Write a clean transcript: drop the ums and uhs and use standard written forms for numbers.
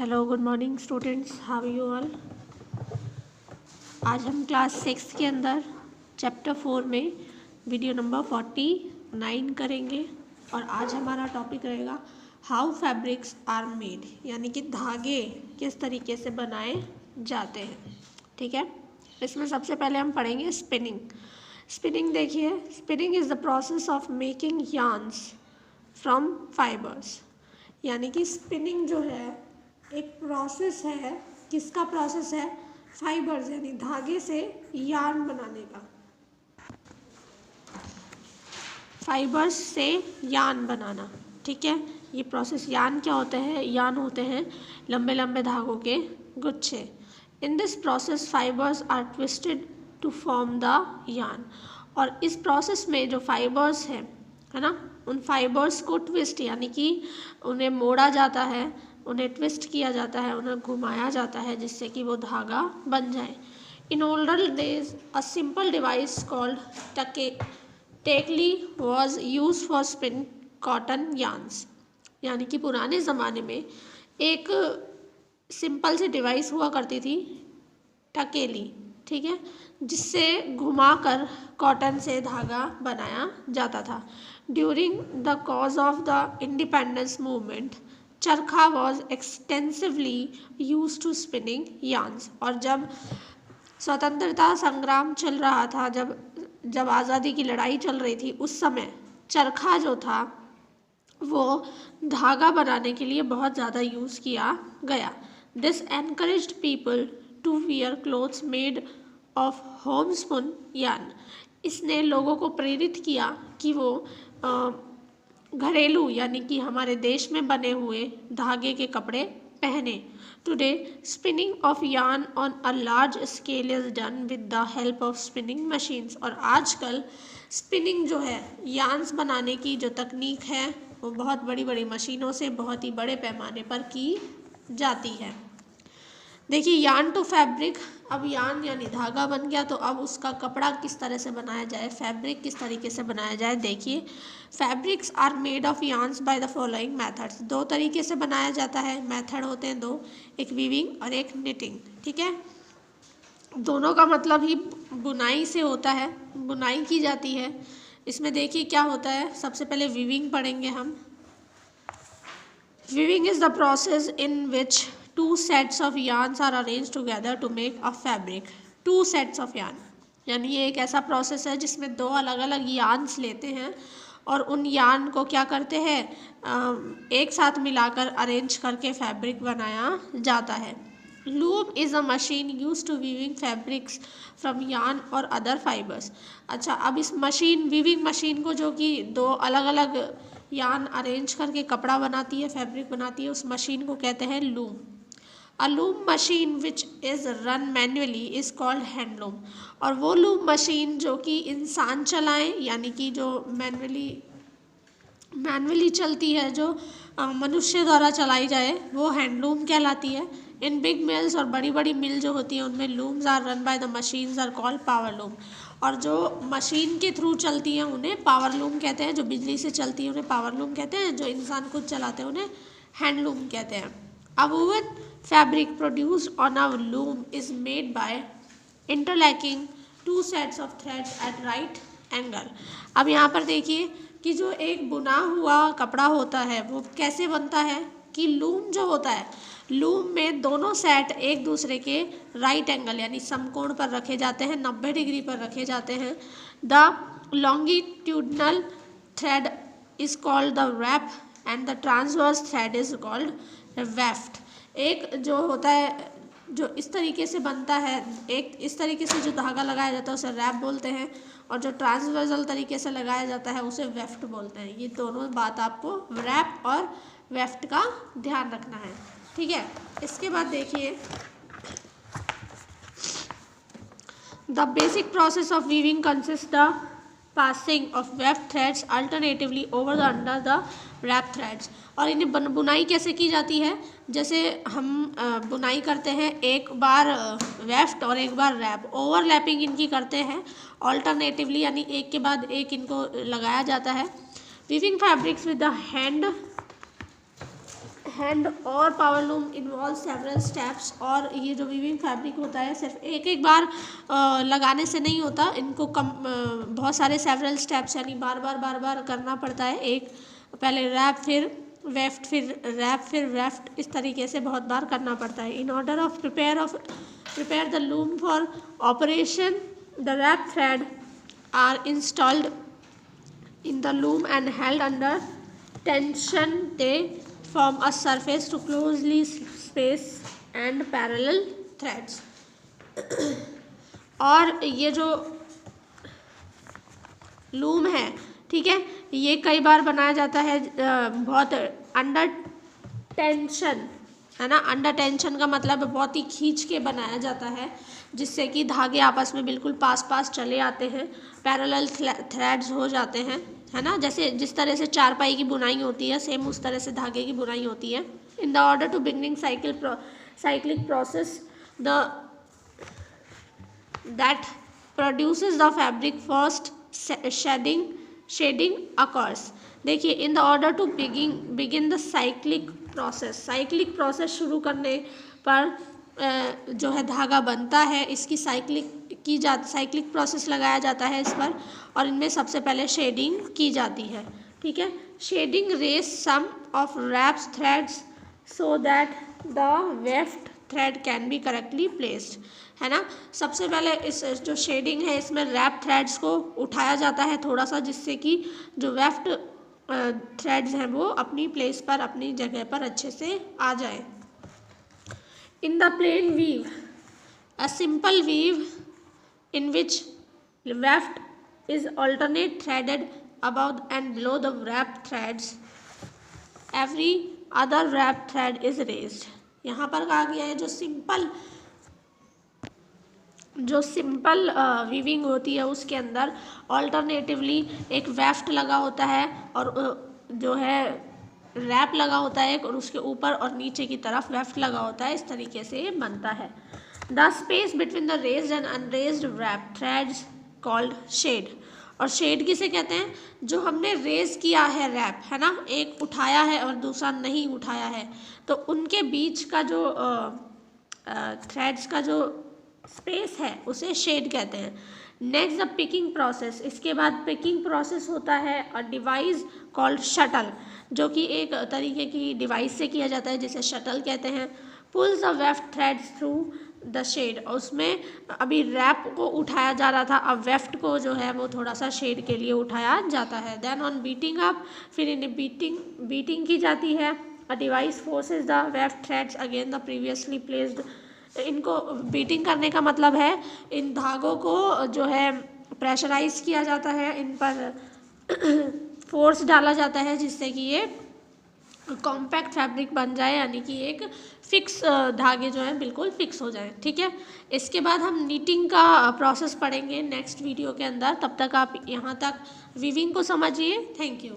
Hello good morning students, how you all. आज हम class 6 के अंदर चैप्टर 4 में वीडियो नंबर 49 करेंगे और आज हमारा टॉपिक रहेगा हाउ फैब्रिक्स आर मेड, यानी कि धागे किस तरीके से बनाए जाते हैं। ठीक है, इसमें सबसे पहले हम पढ़ेंगे स्पिनिंग। स्पिनिंग देखिए, spinning is the process of making yarns from fibres, यानी कि स्पिनिंग जो है एक प्रोसेस है। किसका प्रोसेस है? फाइबर्स यानी धागे से यार्न बनाने का। फाइबर्स से यार्न बनाना, ठीक है। ये प्रोसेस यार्न क्या होते हैं? यार्न होते हैं लंबे लंबे धागों के गुच्छे। In this process fibres are twisted to form the yarn. और इस प्रोसेस में जो फाइबर्स है ना, उन फाइबर्स को ट्विस्ट यानी कि उन्हें मोड़ा जाता है, उन्हें ट्विस्ट किया जाता है, उन्हें घुमाया जाता है जिससे कि वो धागा बन जाए। In older days a simple device called टेकली was use for spin cotton yarns, यानी कि पुराने ज़माने में एक सिंपल सी डिवाइस हुआ करती थी, टकेली, ठीक है, जिससे घुमाकर कॉटन से धागा बनाया जाता था। During the cause of the independence movement charkha was extensively use to spinning yarns. और जब स्वतंत्रता संग्राम चल रहा था, जब आज़ादी की लड़ाई चल रही थी, उस समय चरखा जो था वो धागा बनाने के लिए बहुत ज़्यादा यूज़ किया गया। This encouraged people to wear clothes made of homespun yarn. इसने लोगों को प्रेरित किया कि वो घरेलू यानी कि हमारे देश में बने हुए धागे के कपड़े पहने। Today spinning of yarn on a large scale is done with the help of spinning machines. और आजकल स्पिनिंग जो है, यार्न्स बनाने की जो तकनीक है, वो बहुत बड़ी बड़ी मशीनों से बहुत ही बड़े पैमाने पर की जाती है। देखिए, यार्न टू फैब्रिक, अब यार्न यानी धागा बन गया, तो अब उसका कपड़ा किस तरह से बनाया जाए, फैब्रिक किस तरीके से बनाया जाए। देखिए, fabrics are made of yarns by the following methods. दो तरीके से बनाया जाता है, मेथड होते हैं दो, एक वीविंग और एक निटिंग, ठीक है। दोनों का मतलब ही बुनाई से होता है, बुनाई की जाती है। इसमें देखिए क्या होता है, सबसे पहले वीविंग पढ़ेंगे हम। Weaving is the process in which two sets of yarns are arranged together to make a fabric. Two sets of yarn, यानी ये एक ऐसा प्रोसेस है जिसमें दो अलग अलग यार्न्स लेते हैं और उन यार्न को क्या करते हैं, एक साथ मिलाकर अरेंज करके फैब्रिक बनाया जाता है। Loom is a machine use to weaving fabrics from yarn और अदर फाइबर्स। अच्छा, अब इस मशीन, वीविंग मशीन को, जो कि दो अलग अलग यार्न अरेंज करके कपड़ा बनाती है, फैब्रिक बनाती है, उस मशीन को कहते हैं loom. A loom machine which is run manually is called hand loom। और वो लूम मशीन जो कि इंसान चलाएं, यानी कि जो मैनुअली चलती है, जो मनुष्य द्वारा चलाई जाए, वो हैंडलूम कहलाती है। इन बिग मिल्स, और बड़ी बड़ी मिल जो होती हैं उनमें looms are run by the machines are called power loom. और जो मशीन के थ्रू चलती हैं उन्हें पावर लूम कहते हैं, जो बिजली से चलती है उन्हें पावर लूम कहते हैं, जो इंसान खुद चलाते हैं उन्हें हैंडलूम कहते हैं। A woven fabric produced on a loom is made by interlocking two sets of threads at right angle। अब यहाँ पर देखिए कि जो एक बुना हुआ कपड़ा होता है वो कैसे बनता है, कि लूम जो होता है, लूम में दोनों सेट एक दूसरे के राइट एंगल यानी समकोण पर रखे जाते हैं, 90 डिग्री पर रखे जाते हैं। The longitudinal thread is called the warp and the transverse thread is called weft. एक जो होता है, जो इस तरीके से बनता है, एक इस तरीके से जो धागा लगाया जाता है उसे रैप बोलते हैं, और जो ट्रांसवर्सल तरीके से लगाया जाता है उसे वेफ्ट बोलते हैं। ये दोनों बात आपको रैप और वेफ्ट का ध्यान रखना है, ठीक है। इसके बाद देखिए, the basic process of weaving consist the passing of weft threads alternatively over the under the warp threads. और इन्हें बुनाई कैसे की जाती है, जैसे हम बुनाई करते हैं, एक बार वेफ्ट और एक बार रैप, ओवरलैपिंग इनकी करते हैं, अल्टरनेटिवली यानी एक के बाद एक इनको लगाया जाता है। Weaving fabrics with the hand और power loom involve several steps. और ये जो वीविंग फैब्रिक होता है सिर्फ एक बार लगाने से नहीं होता, इनको बहुत सारे सेवरल स्टेप्स यानी बार बार करना पड़ता है। एक पहले रैप फिर वेफ्ट फिर रैप फिर वेफ्ट, इस तरीके से बहुत बार करना पड़ता है। In order of prepare the loom for operation, the warp thread are installed in the loom and held under tension. They form a surface to closely space and parallel threads. और ये जो लूम है, ठीक है, ये कई बार बनाया जाता है बहुत अंडर टेंशन, है ना। अंडर टेंशन का मतलब बहुत ही खींच के बनाया जाता है, जिससे कि धागे आपस में बिल्कुल पास चले आते हैं, पैरेलल थ्रेड्स हो जाते हैं, है ना। जैसे जिस तरह से चारपाई की बुनाई होती है, सेम उस तरह से धागे की बुनाई होती है। In the order to beginning cyclic process that produces the fabric first shedding occurs. देखिए, in the order to begin the cyclic process शुरू करने पर जो है धागा बनता है, इसकी साइक्लिक प्रोसेस लगाया जाता है इस पर, और इनमें सबसे पहले शेडिंग की जाती है, ठीक है। Shedding raise some of warps threads so that the weft thread can be correctly placed, है ना। सबसे पहले इस जो शेडिंग है इसमें रैप थ्रेड्स को उठाया जाता है थोड़ा सा, जिससे कि जो वेफ्ट थ्रेड्स हैं वो अपनी प्लेस पर, अपनी जगह पर अच्छे से आ जाए। In the plain weave, a simple weave in which weft is alternate threaded above and below the wrap threads, every other wrap thread is raised. यहाँ पर कहा गया है जो सिंपल वीविंग होती है उसके अंदर ऑल्टरनेटिवली एक वेफ्ट लगा होता है और जो है रैप लगा होता है, और उसके ऊपर और नीचे की तरफ वेफ्ट लगा होता है। इस तरीके से ये बनता है। The space between the raised and unraised warp threads called shed. और शेड किसे कहते हैं? जो हमने रेज किया है रैप, है ना, एक उठाया है और दूसरा नहीं उठाया है, तो उनके बीच का जो थ्रेड्स का जो स्पेस है उसे शेड कहते हैं। Next the picking process. इसके बाद पिकिंग प्रोसेस होता है और डिवाइस कॉल्ड शटल, जो कि एक तरीके की डिवाइस से किया जाता है जिसे शटल कहते हैं। Pulls the weft threads through the shed. और उसमें अभी रैप को उठाया जा रहा था, अब वेफ्ट को जो है वो थोड़ा सा शेड के लिए उठाया जाता है। देन ऑन बीटिंग अप, फिर इन्हें बीटिंग की जाती है। A device forces the weft threads again the previously placed. इनको बीटिंग करने का मतलब है इन धागों को जो है प्रेशराइज किया जाता है, इन पर फोर्स डाला जाता है, जिससे कि ये कॉम्पैक्ट फैब्रिक बन जाए, यानी कि एक फिक्स धागे जो हैं बिल्कुल फिक्स हो जाए, ठीक है। इसके बाद हम नीटिंग का प्रोसेस पढ़ेंगे नेक्स्ट वीडियो के अंदर। तब तक आप यहाँ तक वीविंग को समझिए। Thank you.